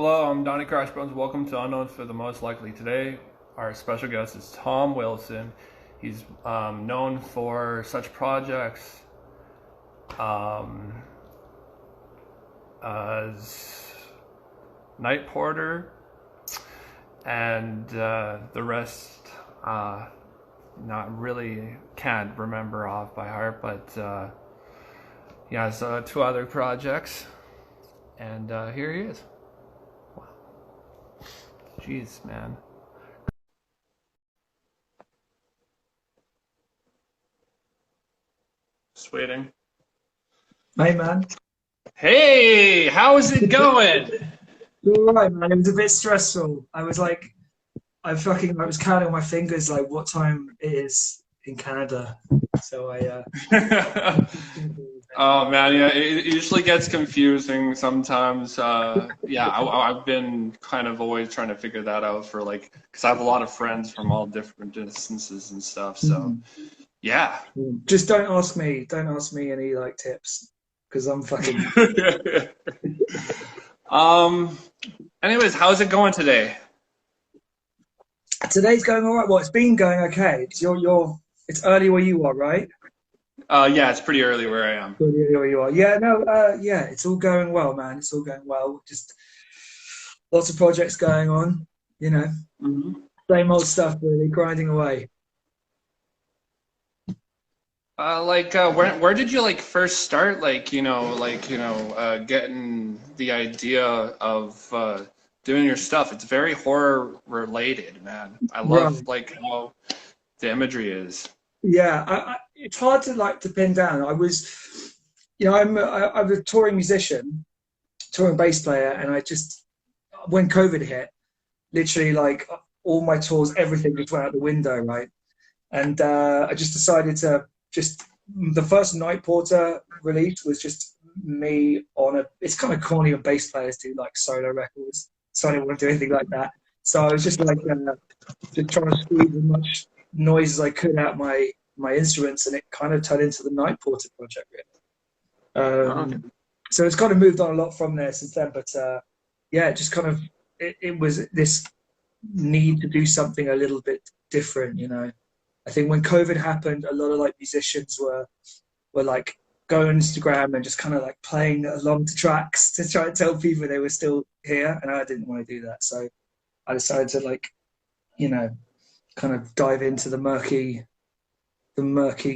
Hello, I'm Donnie Crashbones. Welcome to Unknowns for the Most Likely. Today, our special guest is Tom Wilson. He's known for such projects um, as Night Porter and the rest. Not really can't remember off by heart, but he has two other projects, and here he is. Jeez, man. Just waiting. Hey man, Hey, how's it going? all right man. It was a bit stressful. I was counting on my fingers like what time it is in Canada. So Oh man, yeah, it usually gets confusing sometimes. Yeah, I've been kind of always trying to figure that out for like, because I have a lot of friends from all different distances and stuff. So yeah. just don't ask me. Don't ask me any like tips because I'm fucking. um. Anyways, how's it going today? Today's going all right. Well, it's been going okay. It's early where you are, right? Yeah, it's pretty early where I am. Early where you are. Yeah, no, yeah, it's all going well, man. It's all going well. Just lots of projects going on. You know, Mhm. same old stuff, really, grinding away. Where did you like first start getting the idea of doing your stuff? It's very horror related, man. I love Right. like how the imagery is. Yeah, it's hard to like to pin down. I was a touring musician, touring bass player, and I just when COVID hit, literally like all my tours, everything just went out the window, right? And I just decided to just the first Night Porter release was just me on a. It's kind of corny when bass players do like solo records, so I didn't want to do anything like that. So I was just like just trying to squeeze as much noise as I could out my instruments, and it kind of turned into the Night Porter project. Really. Okay. So it's kind of moved on a lot from there since then. But yeah, it just kind of it was this need to do something a little bit different. You know, I think when COVID happened, a lot of like musicians were like going on Instagram and just kind of like playing along to tracks to try and tell people they were still here, and I didn't want to do that. So I decided to like you know kind of dive into the murky,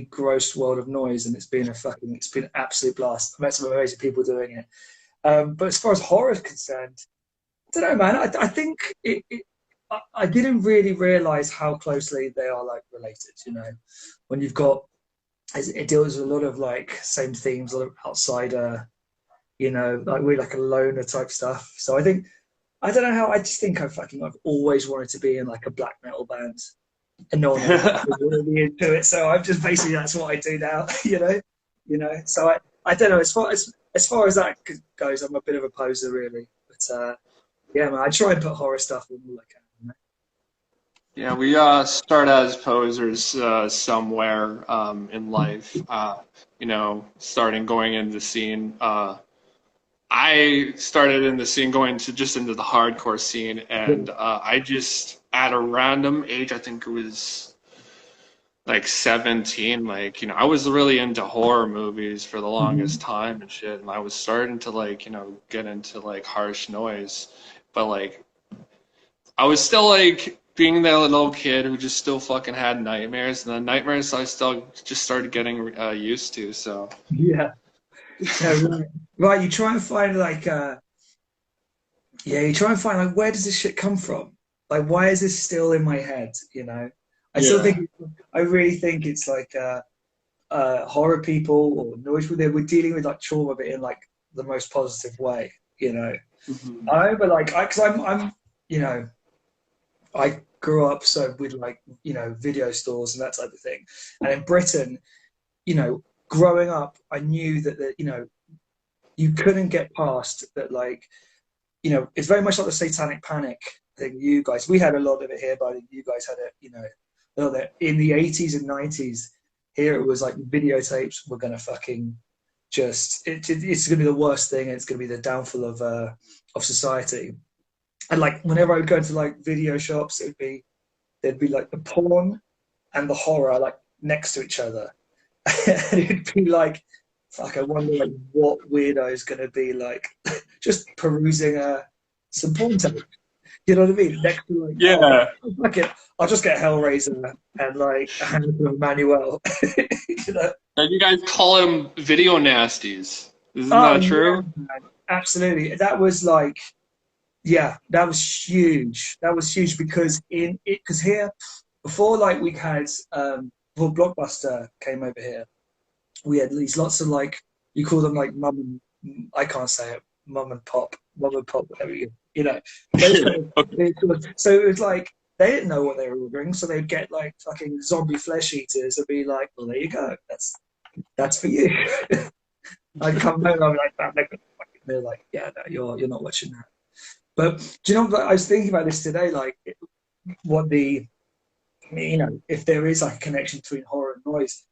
gross world of noise, and it's been an absolute blast. I've met some amazing people doing it. But as far as horror is concerned, I don't know, man. I think I didn't really realize how closely they are like related. You know, when you've got it deals with a lot of like same themes, a lot of outsider. You know, like really like a loner type stuff. So I think I don't know how. I just think I've always wanted to be in like a black metal band, and no one ever was really into it. So I'm just basically that's what I do now. So I don't know as far as that goes. I'm a bit of a poser, really. But yeah, man, I try and put horror stuff in all I can. Yeah, we start as posers somewhere in life. Starting going into the scene. I started in the scene going to just into the hardcore scene, and I just at a random age, I think it was like 17, I was really into horror movies for the longest Mhm. time and shit, and I was starting to get into like harsh noise, but like I was still like being that little kid who just still fucking had nightmares, and the nightmares I still just started getting used to. So Yeah, no, right. Right, you try and find like yeah, you try and find like where does this shit come from? Like why is this still in my head? You know, I still yeah. think I really think it's like horror people or noise people. They were dealing with like trauma, but in like the most positive way. You know, Hmm. I remember like because I'm you know I grew up so with like video stores and that type of thing, and in Britain, growing up, I knew that you couldn't get past that like it's very much like the Satanic Panic thing. You guys, we had a lot of it here, but you guys had it, a lot of it in the 80s and 90s. Here it was like videotapes were gonna fucking it's gonna be the worst thing, and it's gonna be the downfall of society. And like whenever I would go to like video shops, it'd be there'd be like the porn and the horror like next to each other. And it'd be like, fuck, I wonder like what weirdo is gonna be like just perusing some porn tape. You know what I mean? Next to like, oh, Yeah. fuck it, I'll just get Hellraiser and like a handful of Manuel. You know? And you guys call them video nasties. Isn't Oh that yeah, true? man. Absolutely. That was like, yeah, that was huge. That was huge because in it because here before like we had before Blockbuster came over here, we had these lots of like you call them like mum and I can't say it, mum and pop, whatever you know. Those kind of, Okay. so it was like they didn't know what they were ordering, so they'd get like fucking zombie flesh eaters and be like, well, there you go, that's for you. I'd come home, I'm like, they're like, yeah, no, you're not watching that. But do you know what I was thinking about this today? Like, what the you know, if there is like a connection between horror and noise,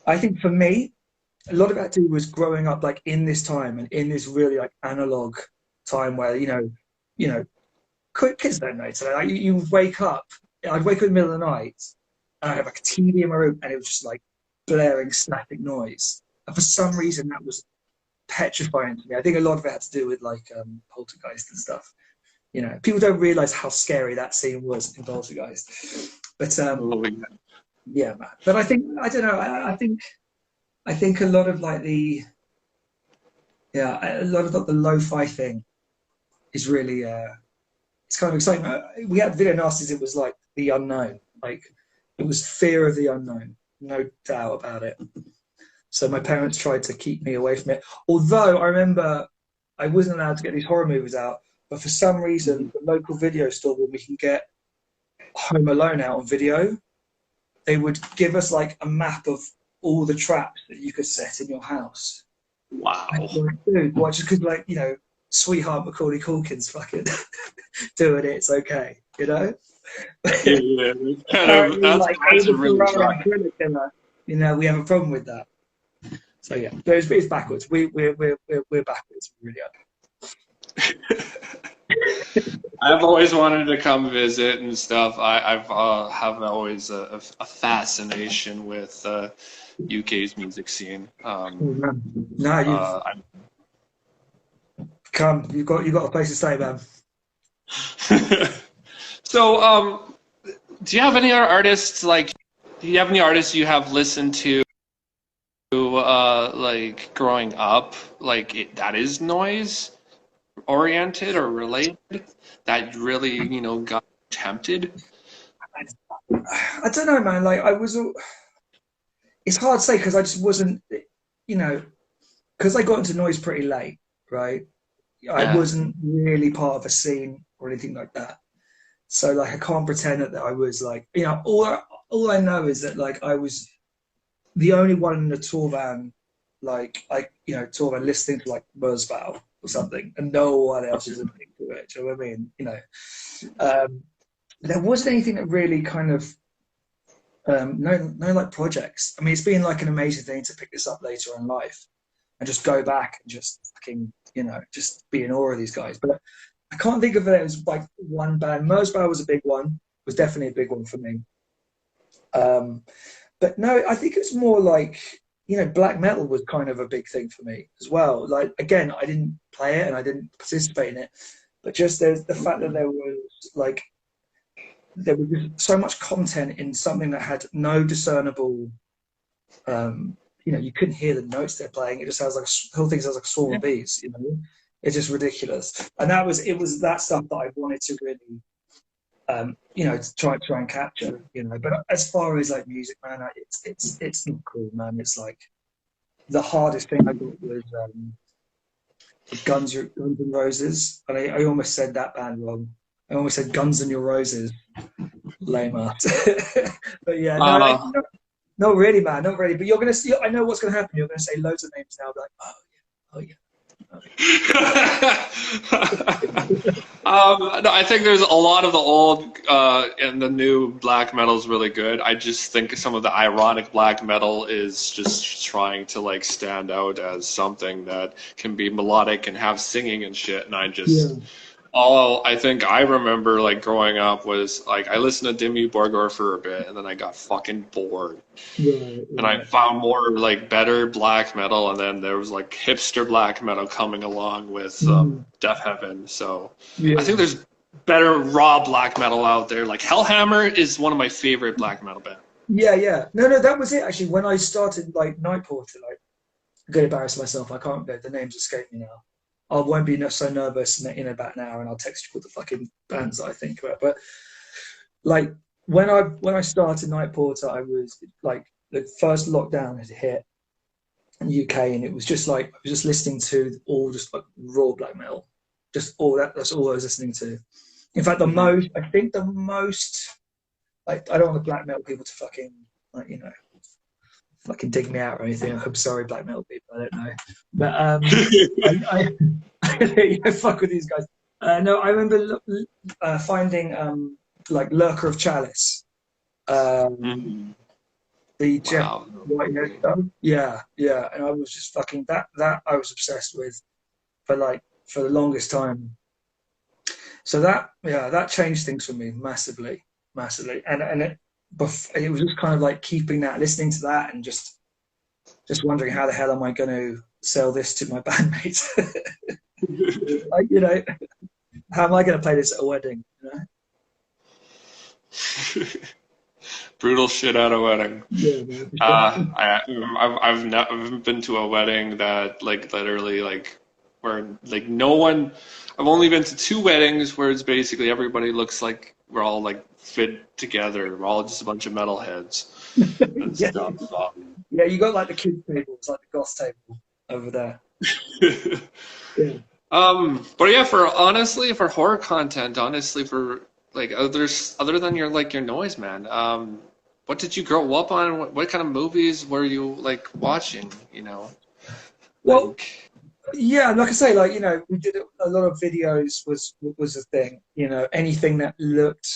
I think for me, a lot of that too was growing up like in this time and in this really like analog time where you know, kids don't know today. Like, you wake up, I'd wake up in the middle of the night, and I'd have like a TV in my room, and it was just like blaring static noise. And for some reason, that was petrifying to me. I think a lot of it had to do with like poltergeist and stuff. You know, people don't realize how scary that scene was in Poltergeist. But Oh, yeah. yeah, man. But I think I don't know. I think a lot of like the yeah, a lot of the lo-fi thing is really it's kind of exciting. We had video nasties. It was like the unknown. Like it was fear of the unknown, no doubt about it. So my parents tried to keep me away from it. Although I remember I wasn't allowed to get these horror movies out, but for some reason, the local video store where we can get Home Alone out on video, they would give us like a map of all the traps that you could set in your house. And Wow. like, dude, why? Just because, like, sweetheart Macaulay Culkin's fucking doing it, it's okay, you know? Yeah, yeah. That's kind of Apparently, like, that's Ava really Perón dry. and Thriller Killer, we have a problem with that. So yeah, but it's backwards. We're backwards. We really I've always wanted to come visit and stuff. I've have always a fascination with UK's music scene. are. No, you've Uh, come. You've got a place to stay, man. so, do you have any other artists like? Do you have any artists you have listened to like growing up, like that is noise oriented or related that really got tempted? I don't know, man. Like I was. It's hard to say because I just wasn't. You know, because I got into noise pretty late, right? I Yeah. wasn't really part of a scene or anything like that. So like I can't pretend that I was like all I know is that like I was the only one in the tour van, like tour van listening to like Merzbow or something, and no one else was listening to it. Do you know what I mean? Um, there wasn't anything that really kind of no like projects. I mean, it's been like an amazing thing to pick this up later in life and just go back and just fucking just be in awe of these guys. But I can't think of it as like one band. Merzbow was a big one. Was definitely a big one for me. Um, but no, I think it's more like black metal was kind of a big thing for me as well. Like again, I didn't play it and I didn't participate in it, but just there's the fact that there was just so much content in something that had no discernible. You couldn't hear the notes they're playing. It just sounds like the whole thing sounds like a swarm of bees. It's just ridiculous. And it was that stuff that I wanted to really to try and capture. But as far as like music, man, it's not cool, man. It's like the hardest thing I got was Guns N' Roses, and I almost said that band wrong. I almost said Guns N' Your Roses, lame ass. But yeah, no, Uh, not really, man, not really. But you're gonna see. I know what's gonna happen. You're gonna say loads of names now. I'll be like, oh yeah, oh yeah. no, I think there's a lot of the old and the new black metal is really good. I just think some of the ironic black metal is just trying to like stand out as something that can be melodic and have singing and shit. And I Yeah. just All I think I remember like growing up was like I listened to Dimmu Borgir for a bit, and then I got fucking bored, Right, and I right. found more like better black metal, and then there was like hipster black metal coming along with Mm, Death Heaven. So I think yeah. there's better raw black metal out there. Like Hellhammer is one of my favorite black metal bands. Yeah, yeah. No, no, that was it actually. When I started like Night Porter, like I'm gonna embarrass myself. I can't go. The names escape me now. I won't be so nervous in about an hour, and I'll text you all the fucking bands that I think about. But like when I started Night Porter, I was like the first lockdown had hit in the UK, and it was just like I was just listening to all just like raw black metal, just all that. That's all I was listening to. In fact, Hmm. I think the most like I don't want the black metal people to fucking like fucking dig me out or anything. I'm sorry, black metal people. I don't know, but fuck with these guys. No, I remember finding like Lurker of Chalice, um, Hmm. the Jeff Wow. Whitehead stuff. Yeah, yeah, and I was just fucking that I was obsessed with for the longest time. So that changed things for me massively, massively, and it was just kind of like keeping that, listening to that, and just wondering how the hell am I going to sell this to my bandmates? Like, how am I going to play this at a wedding? Brutal shit at a wedding. Yeah, man, for sure. I've never been to a wedding that like literally like where like no one. I've only been to two weddings where it's basically everybody looks like we're all like fit together. We're all just a bunch of metalheads and Yeah, stuff. yeah. You got like the kids table, it's like the goth table over there. Yeah. But yeah, for horror content, honestly, for like other than your noise, man. What did you grow up on? What kind of movies were you like watching? Well, Like. yeah, like I say, like we did a lot of videos was a thing. Anything that looked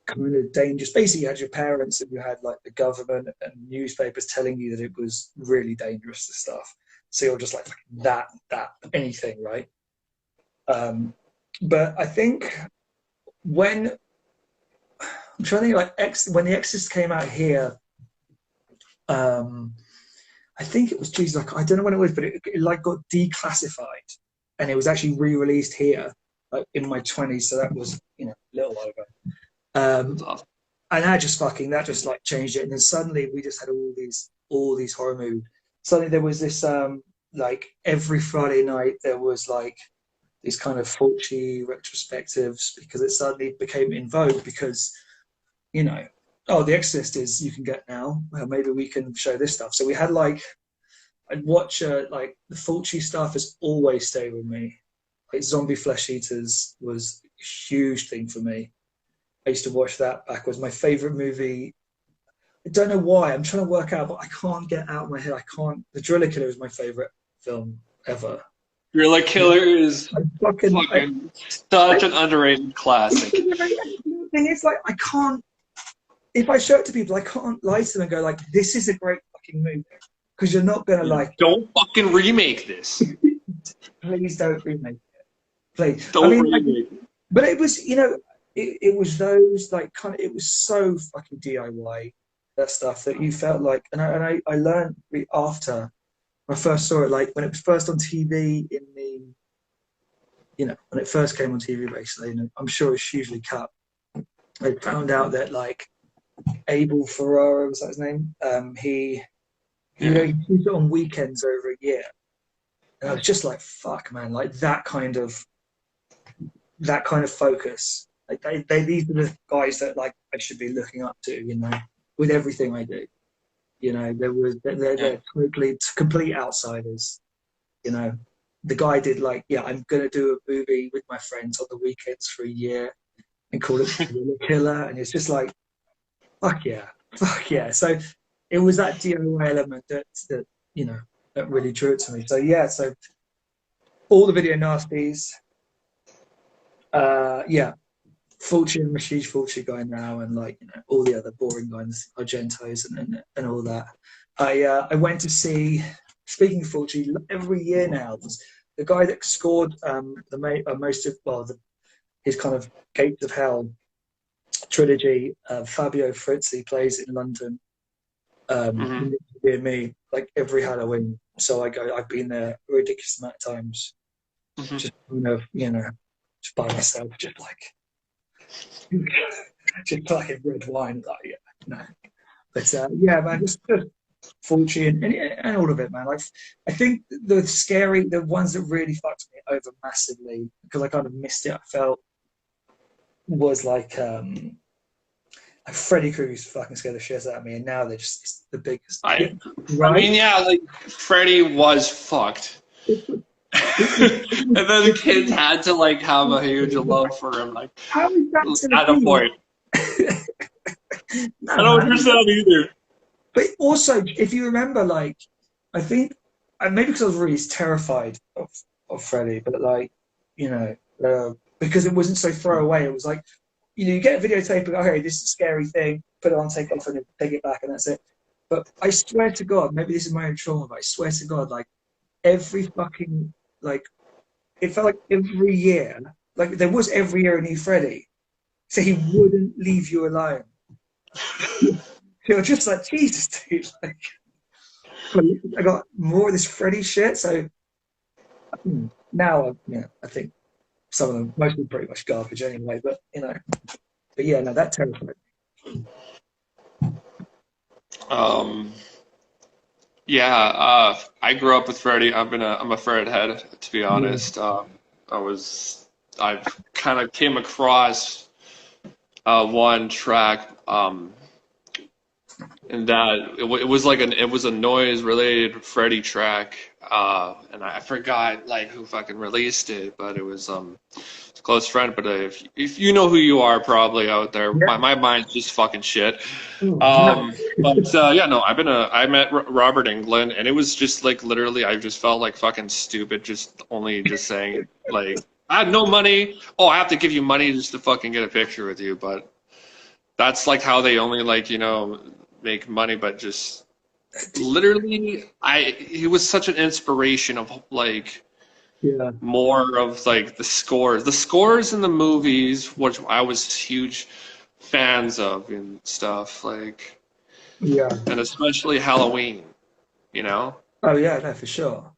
kind of dangerous. Basically, you had your parents and you had like the government and newspapers telling you that it was really dangerous to stuff. So you're just like that anything, right? Um, but I think when I'm trying to think like when the Exorcist came out here, um, I think it was Jesus. Like, I don't know when it was, but it like got declassified, and it was actually re-released here, like in my 20s. So that was a little over. That's Um, awesome. and that just like changed it. And then suddenly we just had all these horror movies. Suddenly there was this like every Friday night there was like these kind of Fulci retrospectives because it suddenly became in vogue because you know, oh, The Exorcist is you can get now. Well, maybe we can show this stuff. So we had like I'd watch like the Fulci stuff has always stayed with me. Like Zombie Flesh Eaters was a huge thing for me. I used to watch that back. It was my favorite movie. I don't know why. I'm trying to work out, but I can't get out of my head. I can't. The Driller Killer is my favorite film ever. Gorilla Killer is I fucking. fucking I, such an underrated classic. the thing is, like, I can't. If I show it to people, I can't lie to them and go like, "This is a great fucking movie," because you're not gonna Yeah. like Don't fucking remake this. it. Please don't remake it. Please. I Don't mean, like, remake it. but it was, it was those like kind of. It was so fucking DIY that stuff that you felt like, and I learned after I first saw it, like when it was first on TV in the, when it first came on TV, basically, and I'm sure it's hugely cut. I found out that like Abel Ferrara was that his name? He would Yeah. only shoot it on weekends over a year, and I was just like, fuck, man, like that kind of focus. Like these are the guys that like I should be looking up to, with everything I do. They're Yeah. totally complete outsiders. You know, the guy did like, yeah, I'm gonna do a movie with my friends on the weekends for a year and call it Gorilla Killer, and it's just like, fuck yeah, fuck yeah. So it was that DIY element that you know that really drew it to me. So yeah, so all the video nasties, yeah, Fulci and Rashish Fulci guy now, and like all the other boring guys, Argentos and all that. I went to see. Speaking of Fulci, every year now the guy that scored most of his kind of Gates of Hell trilogy, Fabio Frizzi plays in London. Hmm. Near me, like every Halloween. So I go. I've been there a ridiculous amount of times. Hmm. Just just by myself, just like just like in red wine. Like yeah, no. But yeah, man, just fortune and all of it, man. Like I think the ones that really fucked me over massively because I kind of missed it. I felt was like Freddy Krueger used to fucking scare the shit out of me, and now they're just it's the biggest. Yeah, I right? mean, yeah, like Freddy was fucked. And then the kids had to like have a huge love for him, like How is that to the at a thing? point. No, I don't man. understand either. But also, if you remember, like, I think, and maybe because I was really terrified of Freddy, but like, because it wasn't so throwaway. It was like, you get a videotape of, okay, this is a scary thing, put it on, take it off, and then take it back, and that's it. But I swear to God, maybe this is my own trauma, but I swear to God, like, every fucking, like, it felt like every year, like, there was every year a new Freddy. So he wouldn't leave you alone. You're just like, Jesus, dude. Like, I got more of this Freddy shit. So now, I think some of them, most of them, pretty much garbage anyway. But yeah, no, that terrified Um, yeah, I grew up with Freddy. I'm a Fred head, to be me. honest. I've kind of came across one track, and it was like it was a noise related Freddy track, and I forgot like who fucking released it, but it was a close friend. But if you know who you are, probably out there, Yeah. my mind's just fucking shit. Oh, no. But yeah, no, I met Robert England, and it was just like literally, I just felt like fucking stupid, just only just saying like I had no money. Oh, I have to give you money just to fucking get a picture with you, but that's like how they only like make money, but just literally, he was such an inspiration of like Yeah. more of like the scores in the movies, which I was huge fans of and stuff like, Yeah. and especially Halloween, you know? Oh, yeah, no, for sure.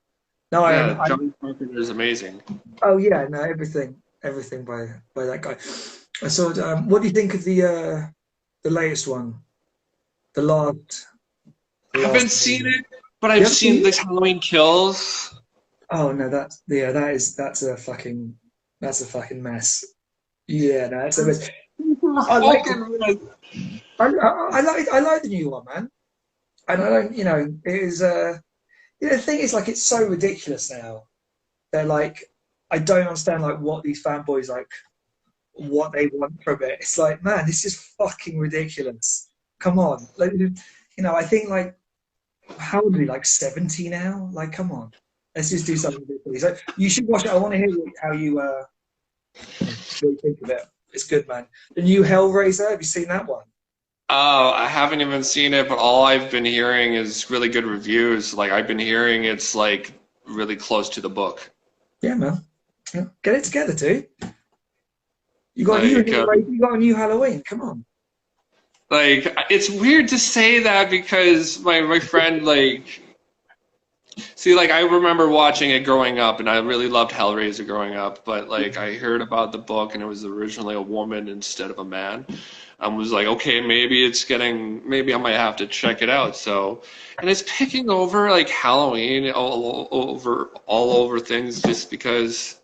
No, Yeah, John Carpenter is amazing. oh, yeah, no, everything by that guy. I saw, what do you think of the latest one? The last, the I last haven't seen one. it, but You I've haven't seen seen it? this Halloween Kills. Oh no, that's a fucking mess. Yeah, no, that's a mess. I liked it. Fucking I like the new one, man. And I don't, it is. The thing is, like, it's so ridiculous now. They're like, I don't understand, like, what these fanboys like, what they want from it. It's like, man, this is fucking ridiculous. Come on, like, I think like, how old are we? Like 70 now? Like, come on, let's just do something ridiculous. Like, you should watch it. I want to hear how what you think of it. It's good, man. The new Hellraiser. Have you seen that one? Oh, I haven't even seen it, but all I've been hearing is really good reviews. Like I've been hearing it's like really close to the book. Yeah, man. Yeah. Get it together, dude. You got a new Like, Hellraiser. You got a new Halloween. Come on. it's weird to say that because my friend like, see, like I remember watching it growing up, and I really loved Hellraiser growing up. But like I heard about the book, and it was originally a woman instead of a man. I was like, okay, maybe I might have to check it out. So, and it's picking over like Halloween all over things just because,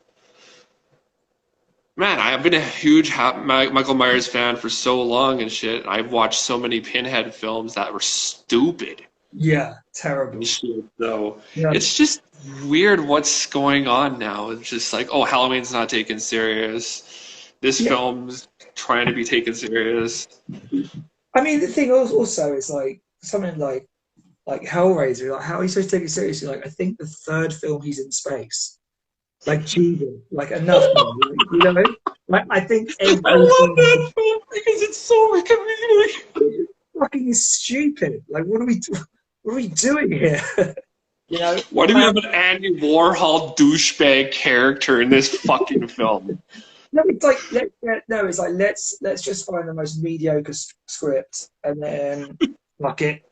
man, I've been a huge Michael Myers fan for so long and shit. I've watched so many Pinhead films that were stupid Yeah, and terrible. shit. So Yeah, it's just weird what's going on now. It's just like, oh, Halloween's not taken serious. This yeah. film's trying to be taken serious. I mean, the thing also is like something like Hellraiser. Like, how are you supposed to take it seriously? Like, I think the third film he's in space. Like, Jesus, like enough, man. Like, like I think I love everything that film because it's so comedic. fucking is stupid. Like, what are we doing here? You know, Why do we have an Andy Warhol douchebag character in this fucking film? no, it's like no, it's like let's just find the most mediocre script and then fuck it.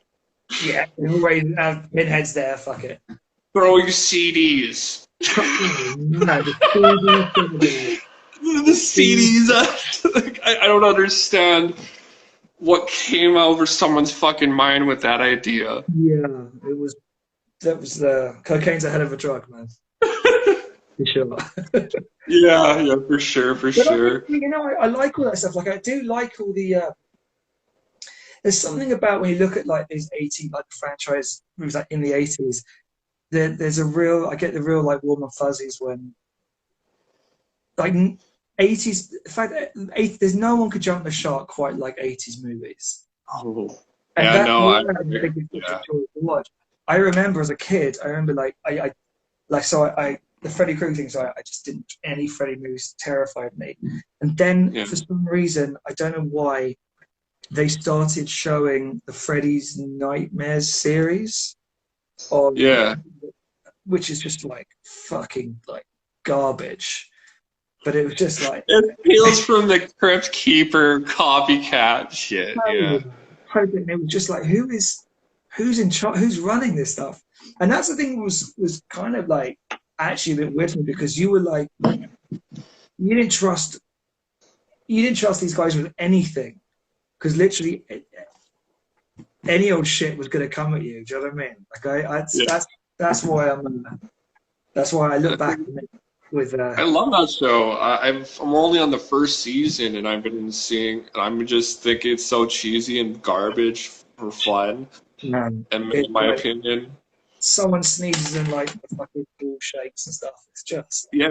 Yeah, we'll always have pinheads there. Fuck it. Throwing CDs. No, the CD. The CDs. Like, I don't understand what came over someone's fucking mind with that idea. Yeah, it was that was cocaine's a hell of a drug, man. For sure. Yeah, for sure, for But sure. you know, I like all that stuff. Like I do like all the. There's something about when you look at like these 80 like franchise movies like in the 80s. There's a real. I get the real like warm and fuzzies when like 80s. In fact, 80, there's no one could jump the shark quite like 80s movies. Oh, And yeah, that's no, why I I agree. think it's such Yeah, a joy to watch. I remember as a kid. I remember like I like so I the Freddy Krueger thing. So I just didn't any Freddy movies terrified me. And then yeah, for some reason I don't know why they started showing the Freddy's Nightmares series on, yeah. which is just like fucking like garbage. But it was just like It feels from the Crypt Keeper copycat shit. Yeah, hoping it was just like who's in charge, who's running this stuff. And that's the thing was kind of like actually a bit weird to me because you were like you didn't trust these guys with anything because literally any old shit was going to come at you. Do you know what I mean? Like yeah. that's why that's why I look back with I love that show. I'm only on the first season, and I've been seeing. And I'm just thinking it's so cheesy and garbage for fun, man, in it's my like opinion. someone sneezes and like the fucking ball shakes and stuff. It's just Yeah,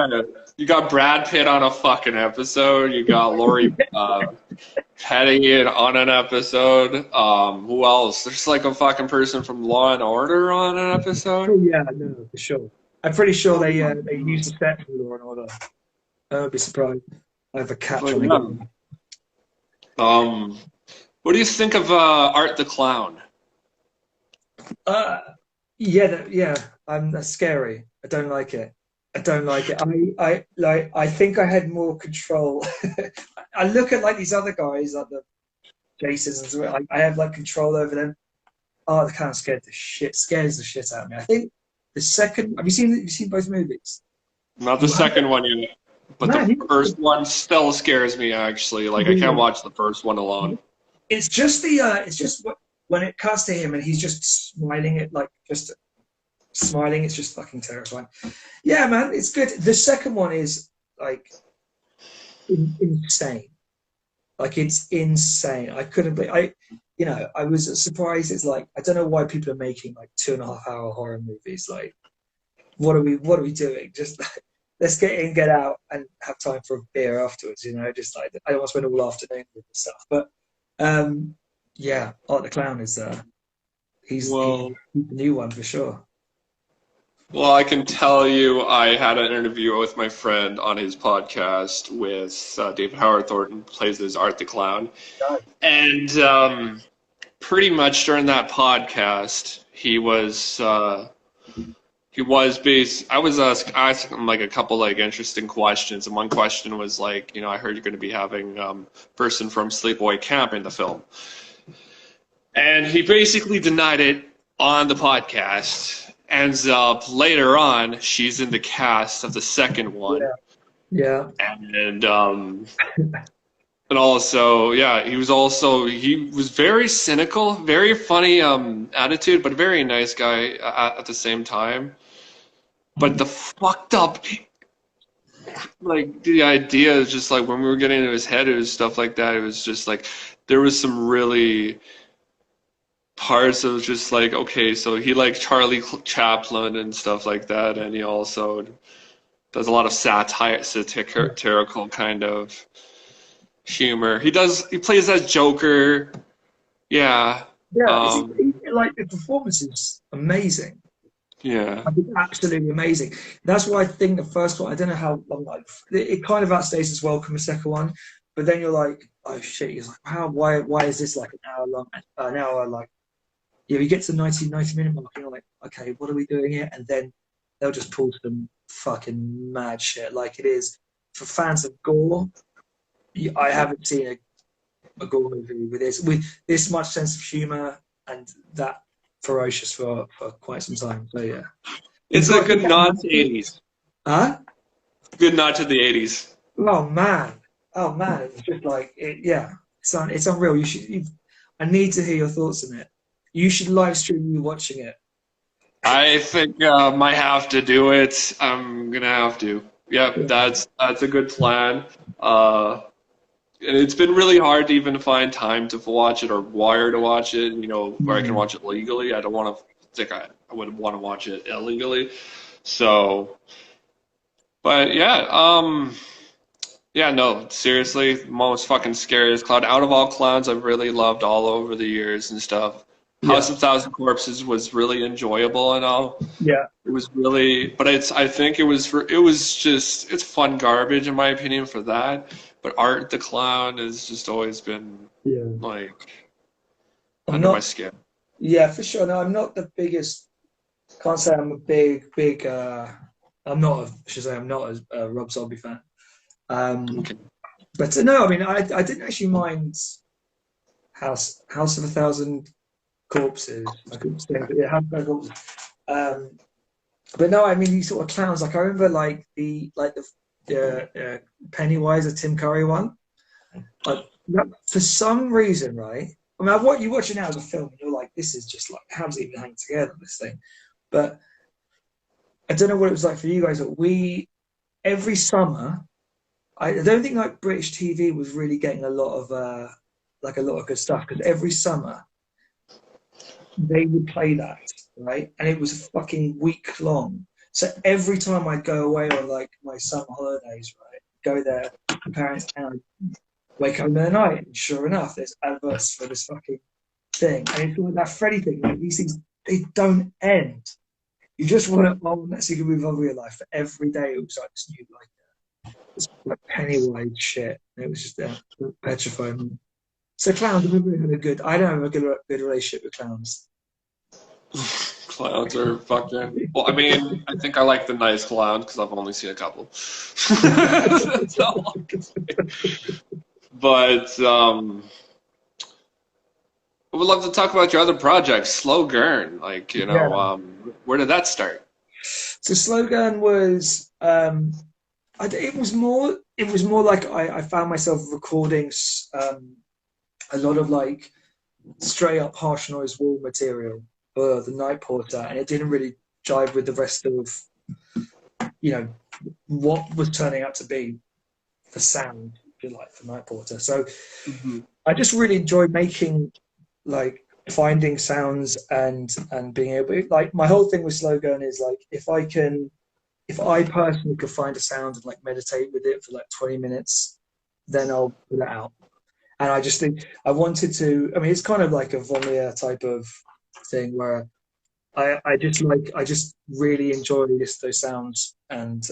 you got Brad Pitt on a fucking episode. You got Lori Petty on an episode. Who else? There's like a fucking person from Law and Order on an episode. oh yeah, no, for sure. I'm pretty sure they use the set for Law and Order. I would be surprised. I have a cat But trying to yeah. get me. What do you think of Art the Clown? Uh, yeah, yeah. That's scary. I don't like it. I don't like it. I think I had more control. I look at like these other guys, like the Jasons, and so I have like control over them. Oh, they kind of scares the shit out of me. I think the second. Have you seen both movies? Not the second one yet, but Man, the first one still scares me actually. Like I can't watch the first one alone. it's just the it's just when it cuts to him and he's just smiling at like just smiling. It's just fucking terrifying. Yeah, man, it's good. The second one is like insane. Like it's insane. I couldn't believe I was surprised. It's like I don't know why people are making like 2.5 hour horror movies. Like what are we doing? Just let's get in, get out, and have time for a beer afterwards. Just like I don't want to spend all afternoon with this stuff. But yeah, Art the Clown is he's Well, the new one for sure. well, I can tell you, I had an interview with my friend on his podcast with David Howard Thornton, plays as Art the Clown, and pretty much during that podcast, I was asking him like a couple like interesting questions, and one question was like, I heard you're going to be having person from Sleepaway Camp in the film, and he basically denied it on the podcast. Ends up later on, she's in the cast of the second one, Yeah, and also, yeah, he was very cynical, very funny attitude, but a very nice guy at the same time. But the fucked up, like the idea is just like when we were getting into his head, it was stuff like that. It was just like there was some really parts of just like, okay, so he likes Charlie Chaplin and stuff like that, and he also does a lot of satirical kind of humor. He plays as Joker. Yeah. yeah. Like the performance is amazing. Yeah. I think absolutely amazing. That's why I think the first one. I don't know how long. Like it kind of outstays its welcome. The second one, but then you're like, oh shit! You're like, wow, why is this like an hour long? An hour like yeah, we get to the 90 minute mark, and you're like, okay, what are we doing here? And then they'll just pull some fucking mad shit. Like it is for fans of gore. I haven't seen a gore movie with this much sense of humor and that ferocious for quite some time. So yeah, you've It's a got to good give that a nod watch. to the 80s. Huh? Good nod to the 80s. Oh man, it's just like yeah, it's unreal. I need to hear your thoughts on it. You should live stream you watching it. I think might have to do it. I'm gonna have to. Yep, Yeah. that's a good plan. And it's been really hard to even find time to watch it or wire to watch it. You know, where I can Mm. watch it legally. I don't want to think I would want to watch it illegally. So, but yeah, yeah, no, seriously, most fucking scariest clown. Out of all clowns I've really loved all over the years and stuff. House Yeah, of Thousand Corpses was really enjoyable and all. yeah, It was really, but I think it was just, it's fun garbage in my opinion for that. But Art the Clown has just always been yeah. like I'm under my not. skin. Yeah, for sure. No, I'm not the biggest. Can't say I'm a big. I'm not. I should say I'm not a Rob Zombie fan. Um, Okay. but no, I mean, I didn't actually mind House of a Thousand Corpses. I couldn't say, but yeah, House of a Thousand Corpses. Um, but no, I mean these sort of clowns. Like I remember, the Pennywise, the Tim Curry one. Like for some reason, right? I mean, what you watch it now as a film, and you're like, this is just like, how does it even hang together? This thing, but I don't know what it was like for you guys. But we every summer, I don't think like British TV was really getting a lot of a lot of good stuff because every summer they would play that, right? And it was a fucking week long. So every time I'd go away on like my summer holidays, right, go there, my parents and I'd wake up in the night, and sure enough, there's adverts for this fucking thing. And it's like that Freddy thing, like these things, they don't end. You just want to, oh, so you can move on with your life. But every day it was like this new, this like Pennywise shit. And it was just petrifying. So clowns, I don't have a good relationship with clowns. Clowns are fucking. Well, I mean, I think I like the nice clowns because I've only seen a couple. That's all I can say. But I would love to talk about your other projects, slogurn. Like, Yeah. where did that start? So slogan was it was more like I found myself recording a lot of like straight up harsh noise wall material for the Night Porter, and it didn't really jive with the rest of you know what was turning out to be the sound, if you like, for Night Porter. So Hmm. I just really enjoyed making like finding sounds and being able like my whole thing with slogan is like if I personally could find a sound and like meditate with it for like 20 minutes, then I'll put it out. And I just think I wanted to. I mean, it's kind of like a Vomia type of thing where I just really enjoy those sounds, and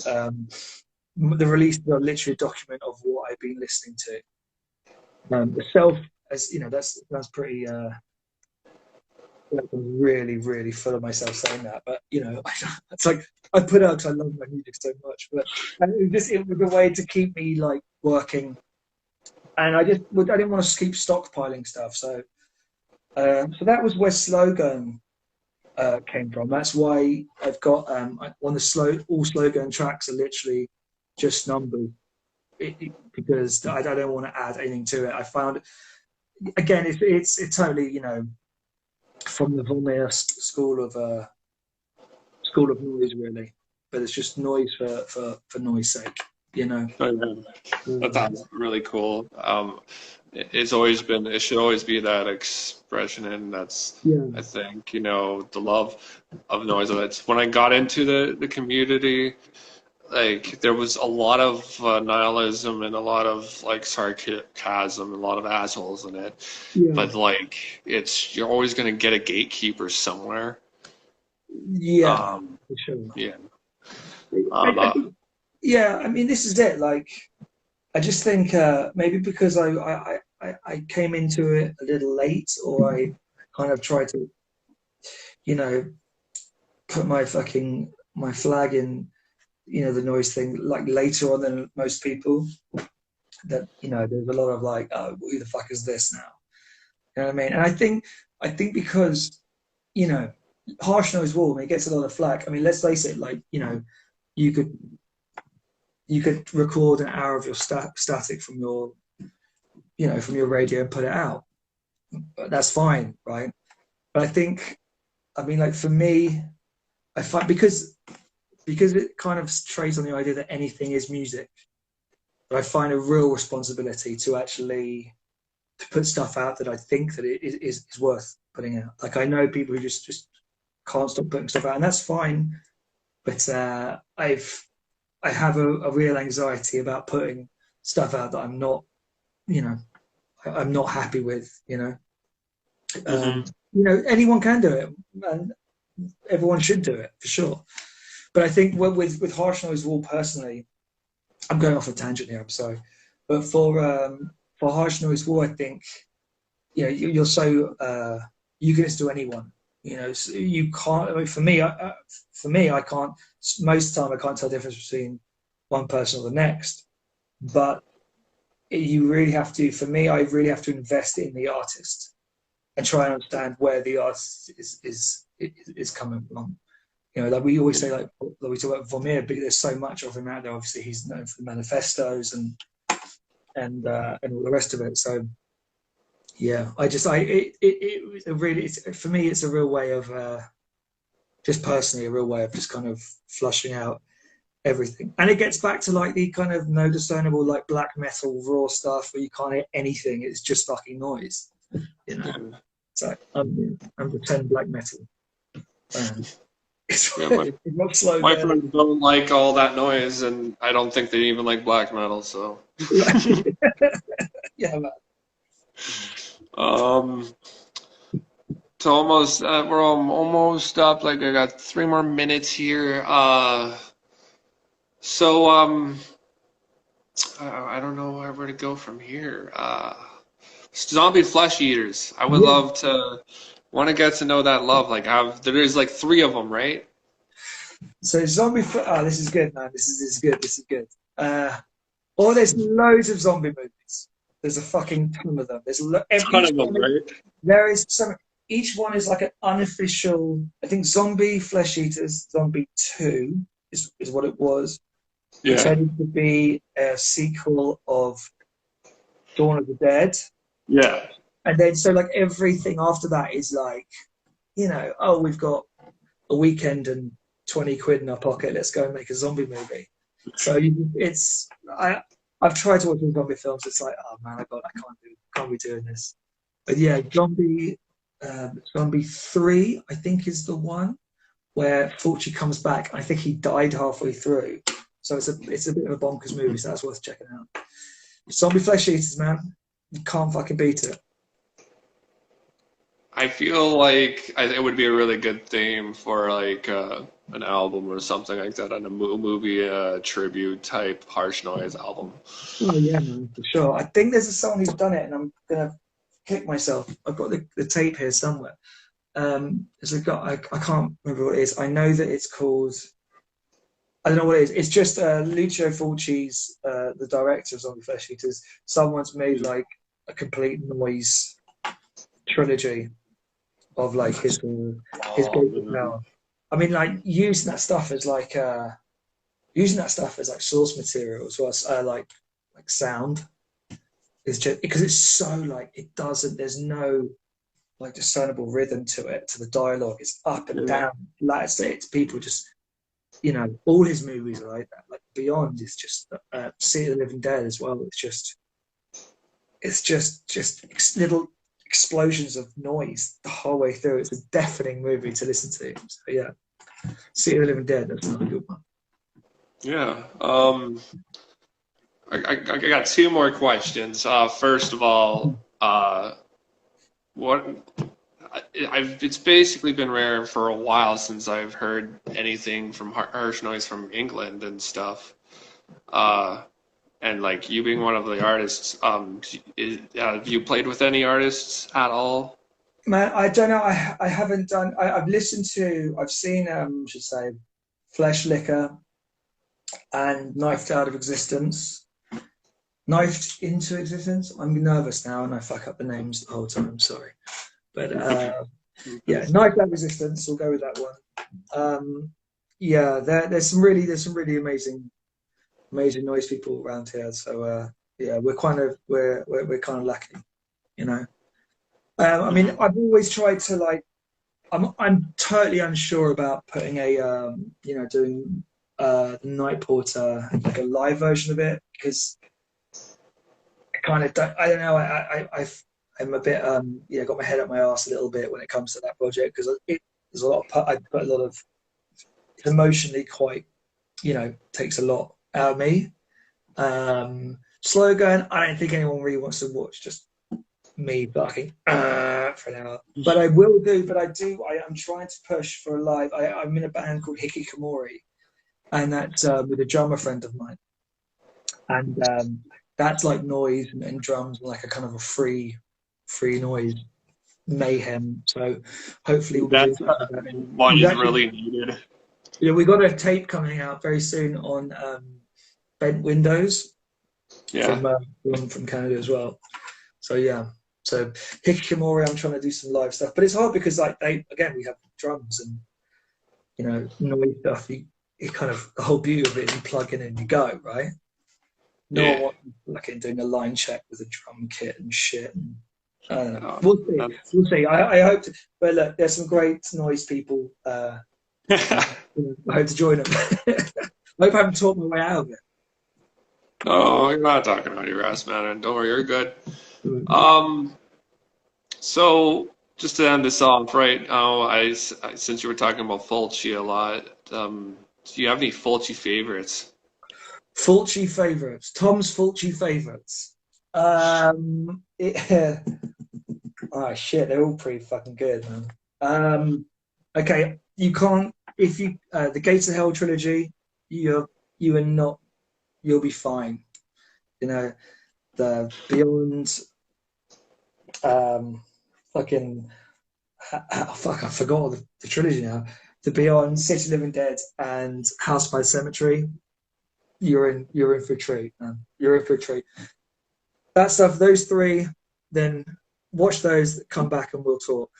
the release are literally a document of what I've been listening to. The self, as you know, that's pretty. Like, I'm really full of myself saying that, but you know, it's like I put out because I love my music so much, but it was a way to keep me like working, and I didn't want to keep stockpiling stuff, so that was where slogan came from. That's why I've got on the all slogan tracks are literally just numbers because I don't want to add anything to it. I found again, it's totally from the Volney school of noise really, but it's just noise for noise sake, you know. Oh, yeah. That Um, sounds really cool. It's always been, it should always be that expression, and that's, yeah, I think, the love of noise. It's when I got into the community, like there was a lot of nihilism and a lot of like sarcasm and a lot of assholes in it. yeah, But like, you're always gonna get a gatekeeper somewhere. yeah, Um, for sure. yeah. I Um, think, yeah, I mean, this is it. Like, I just think maybe because I came into it a little late, or I kind of tried to. you know, put my flag in, the noise thing like later on than most people. That there's a lot of like, oh, who the fuck is this now? You know what I mean? And I think because you know, harsh noise wall, I mean, it gets a lot of flack. I mean, let's face it, like you could you could record an hour of your static from your from your radio and put it out. But that's fine, right? But I mean, like for me, I find because it kind of trades on the idea that anything is music. But I find a real responsibility to actually to put stuff out that I think that it is worth putting out. Like I know people who just can't stop putting stuff out, and that's fine. But I have a real anxiety about putting stuff out that I'm not, you know, I'm not happy with. Hmm. Anyone can do it, and everyone should do it for sure. But I think with harsh noise wall personally, I'm going off a tangent here. I'm sorry, but for harsh noise wall, I think you're so you can just do anyone. So you can't. I mean, for me, I can't. Most of the time, I can't tell the difference between one person or the next. But you really have to. For me, I really have to invest in the artist and try and understand where the artist is coming from. Like we always say, like we talk about Vermeer, but there's so much of him out there. Obviously, he's known for the manifestos and all the rest of it. So yeah, it was a really for me, it's a real way of just personally a real way of just kind of flushing out everything. And it gets back to like the kind of no discernible like black metal raw stuff where you can't hear anything. It's just fucking noise. You know. So I'm pretend black metal. Um, it's, Yeah, it's not slow my down. friends don't like all that noise, and I don't think they even like black metal. So, Yeah, man. um, so almost we're almost up. Like I got 3 more minutes here. So I don't know where to go from here. Zombie flesh eaters. I would Yeah. love to want to get to know that love. Like there's like three of them, right? So oh, this is good, man. This is good. This is good. There's loads of zombie movies. There's a fucking ton of them. Ton Each of them, one right? there is some. Each one is like an unofficial. I think Zombie Flesh Eaters, Zombie Two is what it was. Yeah. Intended to be a sequel of Dawn of the Dead, Yeah. and then so like everything after that is like, oh, we've got a weekend and 20 quid in our pocket. Let's go and make a zombie movie. So I've tried to watch all zombie films. It's like, oh man, I can't be doing this. But yeah, Zombie 3, I think, is the one where Fulci comes back. I think he died halfway through. So it's a bit of a bonkers movie, so that's worth checking out. Zombie Flesh Eaters, man. You can't fucking beat it. I feel like it would be a really good theme for like an album or something like that, on a movie tribute type harsh noise album. Oh yeah, man, for sure. I think there's someone who's done it, and I'm gonna kick myself. I've got the tape here somewhere. There's a guy, I can't remember what it is. I know that it's called. I don't know what it is. It's just Lucio Fulci's, the director of Zombie Flesh Eaters. Someone's made like a complete noise trilogy of like his Oh basic man. power. I mean, like using that stuff as like source material as well as like sound is just because it's so like it doesn't. There's no like discernible rhythm to it, to the dialogue. It's up and Yeah. down. Like I say, it's people just all his movies are like that. Like Beyond is just City of the Living Dead as well. It's just little explosions of noise the whole way through. It's a deafening movie to listen to. So yeah, City of the Living Dead. That's another good one. Yeah. I got two more questions. First of all, what it's basically been rare for a while since I've heard anything from harsh noise from England and stuff. Uh, and like you being one of the artists, have you played with any artists at all? Man, I don't know. I haven't done. I've listened to. I've seen. I should say, Flesh Liquor and Knifed Out of Existence. Knifed into Existence. I'm nervous now, and I fuck up the names the whole time. Sorry, but yeah, Knifed Out of Existence. We'll go with that one. Yeah, there's some really amazing noise people around here. So yeah, we're kind of lucky, you know. I mean, Mhm. I've always tried to like. I'm totally unsure about putting a you know, doing the Night Porter like a live version of it because I kind of don't. I don't know. I'm a bit yeah, got my head up my arse a little bit when it comes to that project because there's a lot of I put a lot of it's emotionally quite, you know, takes a lot out of me. Slogan, I don't think anyone really wants to watch just me barking for an hour. But I will do, but I do, I'm trying to push for a live. I'm in a band called Hikikomori, and that's with a drummer friend of mine. And that's like noise and drums, like a kind of a free noise mayhem. So hopefully we'll be doing That's something with that. what We've is actually, really needed. yeah, we got a tape coming out very soon on Bent Windows Yeah. from Canada as well. So yeah, so Hikikomori, I'm trying to do some live stuff, but it's hard because like they again we have drums and, you know, noise stuff. You kind of the whole beauty of it is you plug in and you go, right. No one Yeah. wants like in doing a line check with a drum kit and shit. And I don't know. Uh, We'll see. that's- We'll see. I hope to, but look, there's some great noise people. And I hope to join them. I hope I haven't talked my way out of No, you're not talking about your ass, man. Don't worry, you're good. it. Um, so just to end this off, right? Since you were talking about Fulci a lot, do you have any Fulci favorites? Fulci favorites. Tom's Fulci favorites. It, oh shit, they're all pretty fucking good, man. Okay, you can't if you the Gates of Hell trilogy. You are not. You'll be fine. You know the Beyond. Um, fucking fuck. I forgot the trilogy now. The Beyond, City of Living Dead, and House by Cemetery. You're in for a treat, man. You're in for a treat. That stuff. Those three. Then watch those. Come back and we'll talk.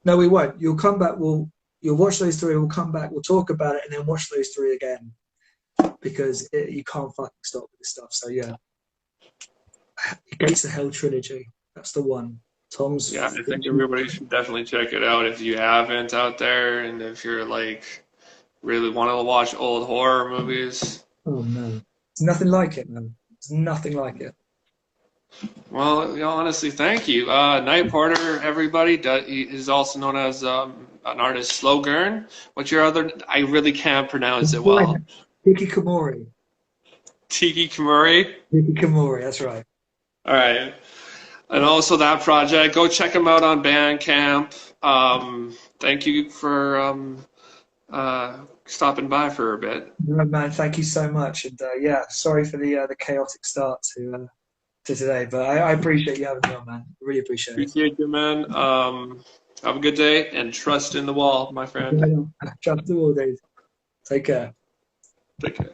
No, we won't. You'll come back. You'll watch those three. We'll come back. We'll talk about it, and then watch those three again because you can't fucking stop with this stuff. So yeah, Gates of Hell trilogy. That's the one. Yeah, Tom's. I think everybody should definitely check it out if you haven't out there, and if you're like really want to watch old horror movies. Oh no, it's nothing like it, man. It's nothing like it. Well, you know, honestly, thank you. Night Porter, everybody, he is also known as an artist, slogurn. What's your other? I really can't pronounce it well. Hikikomori. Tiki Kamuri. Hikikomori. That's right. All right. And also that project. Go check them out on Bandcamp. Thank you for stopping by for a bit. No, man, thank you so much. And yeah, sorry for the chaotic start to today, but I appreciate you having me on, man. Really appreciate it. Appreciate you, man. Have a good day and trust in the wall, my friend. Chat to all days. Take care. Take care.